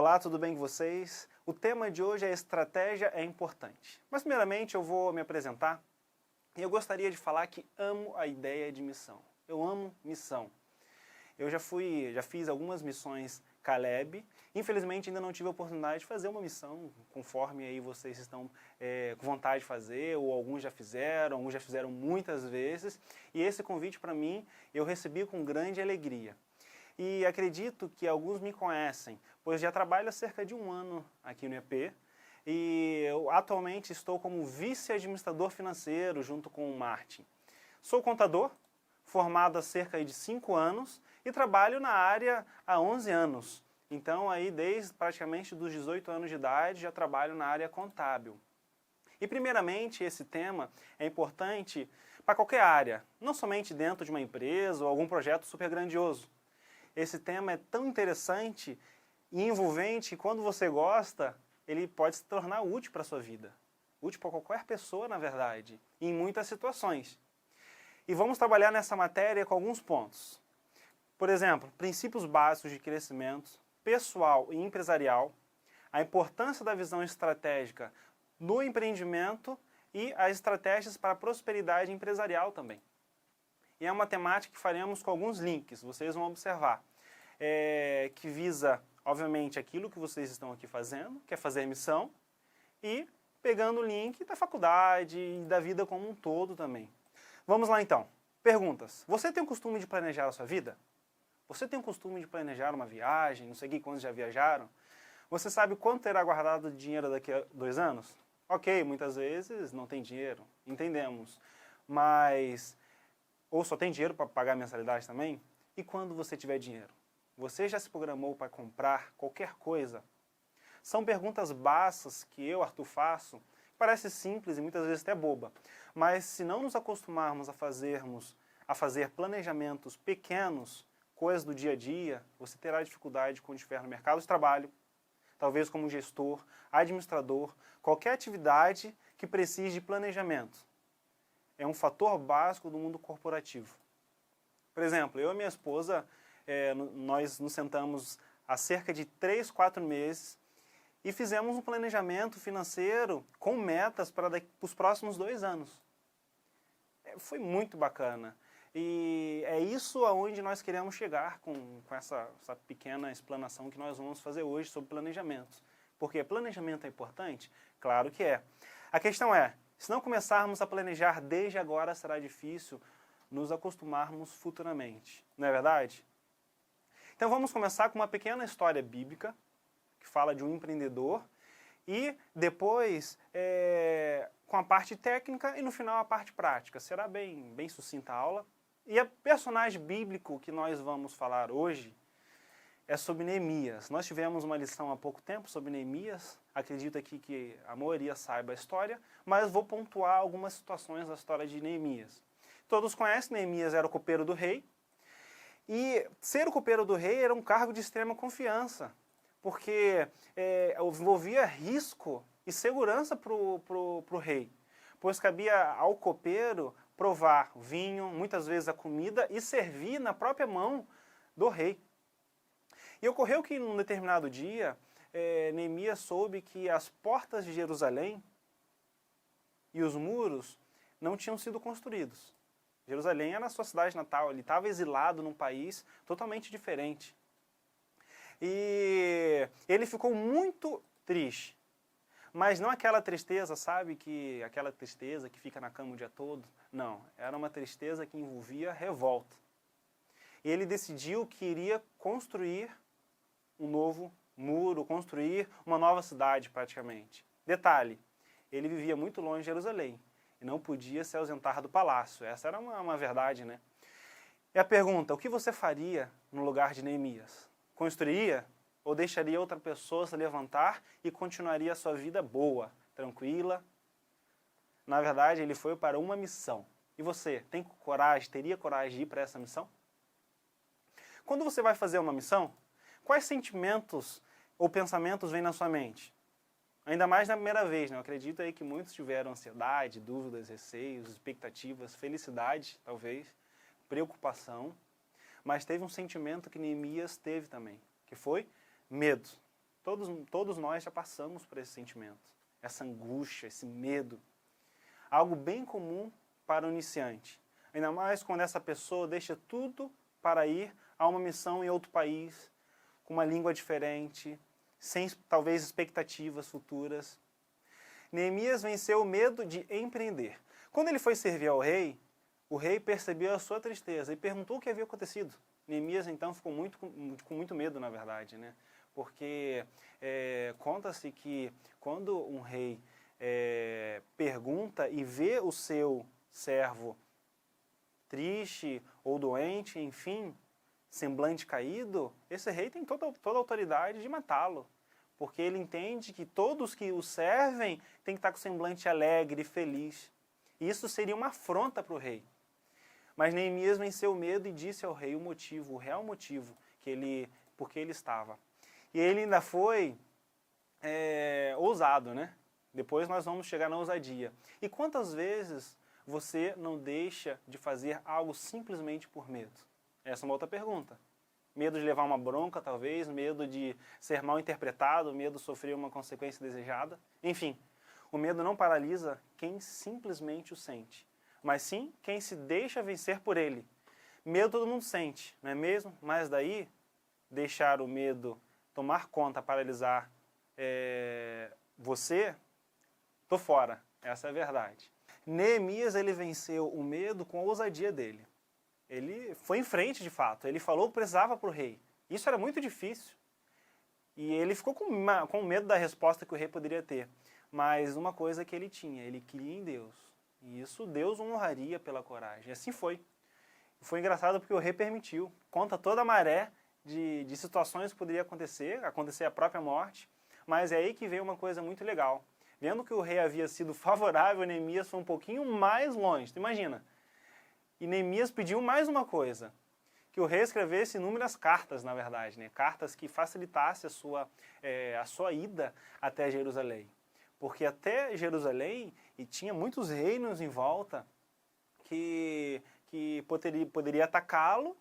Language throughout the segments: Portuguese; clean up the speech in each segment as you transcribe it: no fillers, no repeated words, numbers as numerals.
Olá, tudo bem com vocês? O tema de hoje é estratégia é importante. Mas primeiramente eu vou me apresentar e eu gostaria de falar que amo a ideia de missão. Eu amo missão. Eu já fiz algumas missões Caleb, infelizmente ainda não tive a oportunidade de fazer uma missão conforme aí vocês estão com vontade de fazer, ou alguns já fizeram muitas vezes, e esse convite para mim eu recebi com grande alegria. E acredito que alguns me conhecem, pois já trabalho há cerca de 1 ano aqui no EP, e eu atualmente estou como vice-administrador financeiro junto com o Martin. Sou contador, formado há cerca de 5 anos e trabalho na área há 11 anos. Então aí desde praticamente dos 18 anos de idade já trabalho na área contábil. E primeiramente esse tema é importante para qualquer área, não somente dentro de uma empresa ou algum projeto super grandioso. Esse tema é tão interessante e envolvente que quando você gosta, ele pode se tornar útil para a sua vida. Útil para qualquer pessoa, na verdade, em muitas situações. E vamos trabalhar nessa matéria com alguns pontos. Por exemplo, princípios básicos de crescimento pessoal e empresarial, a importância da visão estratégica no empreendimento e as estratégias para a prosperidade empresarial também. E é uma temática que faremos com alguns links, vocês vão observar, que visa, obviamente, aquilo que vocês estão aqui fazendo, que é fazer missão, e pegando o link da faculdade e da vida como um todo também. Vamos lá então. Perguntas. Você tem o costume de planejar a sua vida? Você tem o costume de planejar uma viagem, não sei quantos já viajaram? Você sabe quanto terá guardado de dinheiro daqui a 2 anos? Ok, muitas vezes não tem dinheiro, entendemos. Mas, ou só tem dinheiro para pagar a mensalidade também? E quando você tiver dinheiro? Você já se programou para comprar qualquer coisa? São perguntas básicas que eu, Arthur, faço. Parece simples e muitas vezes até boba. Mas se não nos acostumarmos a fazer planejamentos pequenos, coisas do dia a dia, você terá dificuldade quando estiver no mercado de trabalho, talvez como gestor, administrador, qualquer atividade que precise de planejamento. É um fator básico do mundo corporativo. Por exemplo, eu e minha esposa, nós nos sentamos há cerca de 3, 4 meses e fizemos um planejamento financeiro com metas para os próximos 2 anos. Foi muito bacana. E é isso aonde nós queremos chegar com essa pequena explanação que nós vamos fazer hoje sobre planejamento. Porque planejamento é importante? Claro que é. A questão é, se não começarmos a planejar desde agora, será difícil nos acostumarmos futuramente. Não é verdade? Então vamos começar com uma pequena história bíblica, que fala de um empreendedor, e depois com a parte técnica e no final a parte prática. Será bem sucinta a aula. E o personagem bíblico que nós vamos falar hoje é sobre Neemias. Nós tivemos uma lição há pouco tempo sobre Neemias, acredito aqui que a maioria saiba a história, mas vou pontuar algumas situações da história de Neemias. Todos conhecem, Neemias era o copeiro do rei, e ser o copeiro do rei era um cargo de extrema confiança, porque envolvia risco e segurança para o rei, pois cabia ao copeiro provar o vinho, muitas vezes a comida, e servir na própria mão do rei. E ocorreu que, num determinado dia, Neemias soube que as portas de Jerusalém e os muros não tinham sido construídos. Jerusalém era a sua cidade natal, ele estava exilado num país totalmente diferente. E ele ficou muito triste. Mas não aquela tristeza, sabe, aquela tristeza que fica na cama o dia todo. Não, era uma tristeza que envolvia revolta. E ele decidiu que iria construir um novo muro, construir uma nova cidade praticamente. Detalhe, ele vivia muito longe de Jerusalém e não podia se ausentar do palácio. Essa era uma verdade, né? E a pergunta, o que você faria no lugar de Neemias? Construiria? Ou deixaria outra pessoa se levantar e continuaria a sua vida boa, tranquila? Na verdade, ele foi para uma missão. E você, teria coragem de ir para essa missão? Quando você vai fazer uma missão, quais sentimentos ou pensamentos vêm na sua mente? Ainda mais na primeira vez, né? Eu acredito aí que muitos tiveram ansiedade, dúvidas, receios, expectativas, felicidade, talvez, preocupação. Mas teve um sentimento que Neemias teve também, que foi medo. todos nós já passamos por esse sentimento, essa angústia, esse medo. Algo bem comum para o iniciante. Ainda mais quando essa pessoa deixa tudo para ir a uma missão em outro país, com uma língua diferente, sem talvez expectativas futuras. Neemias venceu o medo de empreender. Quando ele foi servir ao rei, o rei percebeu a sua tristeza e perguntou o que havia acontecido. Neemias então ficou com muito medo, na verdade, né? Porque conta-se que quando um rei pergunta e vê o seu servo triste ou doente, enfim, semblante caído, esse rei tem toda a autoridade de matá-lo. Porque ele entende que todos que o servem têm que estar com semblante alegre e feliz. E isso seria uma afronta para o rei. Mas Neemias venceu o medo e disse ao rei o real motivo por que ele estava. E ele ainda foi ousado, né? Depois nós vamos chegar na ousadia. E quantas vezes você não deixa de fazer algo simplesmente por medo? Essa é uma outra pergunta. Medo de levar uma bronca, talvez, medo de ser mal interpretado, medo de sofrer uma consequência desejada. Enfim, o medo não paralisa quem simplesmente o sente, mas sim quem se deixa vencer por ele. Medo todo mundo sente, não é mesmo? Mas daí, deixar o medo tomar conta, paralisar você, tô fora. Essa é a verdade. Neemias, ele venceu o medo com a ousadia dele. Ele foi em frente, de fato. Ele falou que precisava para o rei. Isso era muito difícil. E ele ficou com medo da resposta que o rei poderia ter. Mas uma coisa que ele tinha, ele cria em Deus. E isso Deus o honraria pela coragem. E assim foi. Foi engraçado porque o rei permitiu. Conta toda a maré de situações que poderia acontecer a própria morte. Mas é aí que veio uma coisa muito legal. Vendo que o rei havia sido favorável, Neemias foi um pouquinho mais longe. Tu imagina? E Neemias pediu mais uma coisa, que o rei escrevesse inúmeras cartas, na verdade, né? Cartas que facilitassem a sua ida até Jerusalém. Porque até Jerusalém, e tinha muitos reinos em volta, que poderia atacá-lo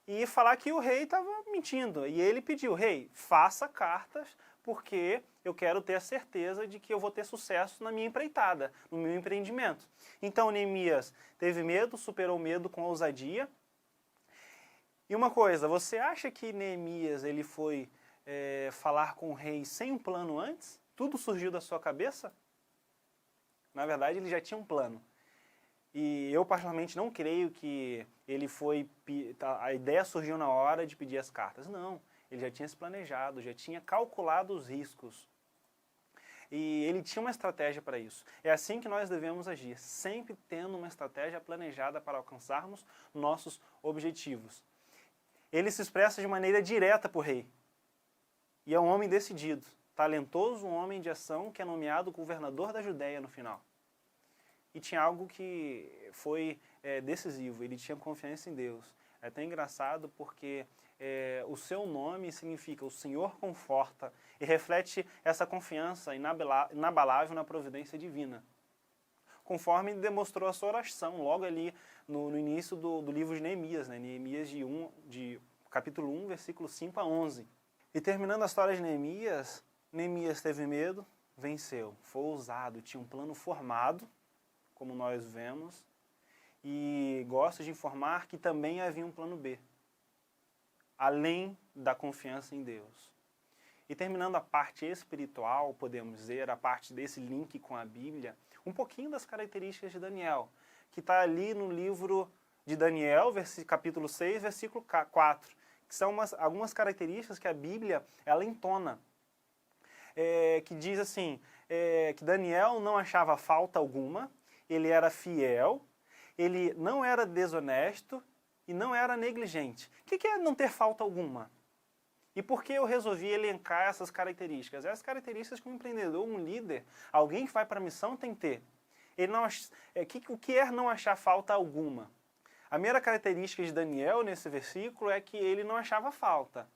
e falar que o rei estava mentindo. E ele pediu, rei, faça cartas, porque eu quero ter a certeza de que eu vou ter sucesso na minha empreitada, no meu empreendimento. Então Neemias teve medo, superou o medo com ousadia. E uma coisa, você acha que Neemias ele foi falar com o rei sem um plano antes? Tudo surgiu da sua cabeça? Na verdade, ele já tinha um plano. E eu particularmente não creio que a ideia surgiu na hora de pedir as cartas. Não, ele já tinha se planejado, já tinha calculado os riscos. E ele tinha uma estratégia para isso. É assim que nós devemos agir, sempre tendo uma estratégia planejada para alcançarmos nossos objetivos. Ele se expressa de maneira direta para o rei. E é um homem decidido, talentoso, um homem de ação que é nomeado governador da Judéia no final. E tinha algo que foi decisivo, ele tinha confiança em Deus. É até engraçado porque o seu nome significa o Senhor conforta e reflete essa confiança inabalável na providência divina. Conforme demonstrou a sua oração logo ali no início do livro de Neemias, né? Neemias de capítulo 1, versículo 5 a 11. E terminando a história de Neemias, Neemias teve medo, venceu, foi ousado, tinha um plano formado, como nós vemos, e gosto de informar que também havia um plano B, além da confiança em Deus. E terminando a parte espiritual, podemos dizer, a parte desse link com a Bíblia, um pouquinho das características de Daniel, que está ali no livro de Daniel, capítulo 6, versículo 4, que são algumas características que a Bíblia ela entona, que diz assim, que Daniel não achava falta alguma, ele era fiel, ele não era desonesto e não era negligente. O que é não ter falta alguma? E por que eu resolvi elencar essas características? Essas características que um empreendedor, um líder, alguém que vai para a missão tem que ter. O que é não achar falta alguma? A primeira característica de Daniel nesse versículo é que ele não achava falta.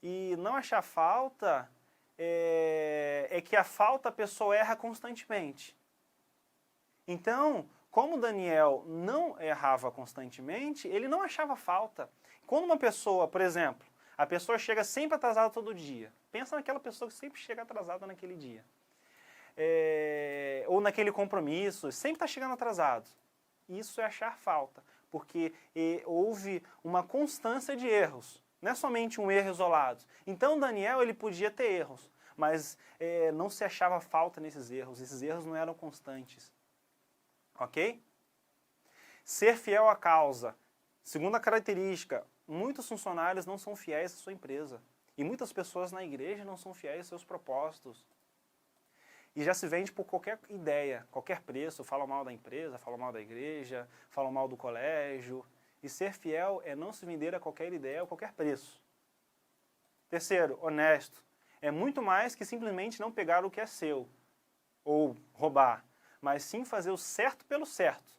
E não achar falta é que a falta a pessoa erra constantemente. Então, como Daniel não errava constantemente, ele não achava falta. Quando uma pessoa, por exemplo, A pessoa chega sempre atrasada todo dia. Pensa naquela pessoa que sempre chega atrasada naquele dia. Ou naquele compromisso, sempre está chegando atrasado. Isso é achar falta, porque houve uma constância de erros. Não é somente um erro isolado. Então Daniel ele podia ter erros, mas não se achava falta nesses erros. Esses erros não eram constantes. Ok? Ser fiel à causa. Segunda característica, muitos funcionários não são fiéis à sua empresa. E muitas pessoas na igreja não são fiéis aos seus propósitos. E já se vende por qualquer ideia, qualquer preço. Falam mal da empresa, falam mal da igreja, falam mal do colégio. E ser fiel é não se vender a qualquer ideia ou qualquer preço. Terceiro, honesto. É muito mais que simplesmente não pegar o que é seu, ou roubar, mas sim fazer o certo pelo certo.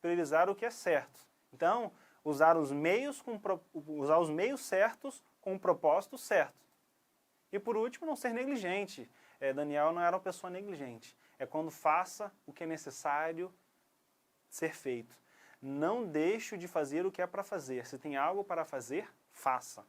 Priorizar o que é certo. Então, usar os meios certos com o propósito certo. E por último, não ser negligente. Daniel não era uma pessoa negligente. É quando faça o que é necessário ser feito. Não deixe de fazer o que é para fazer. Se tem algo para fazer, faça.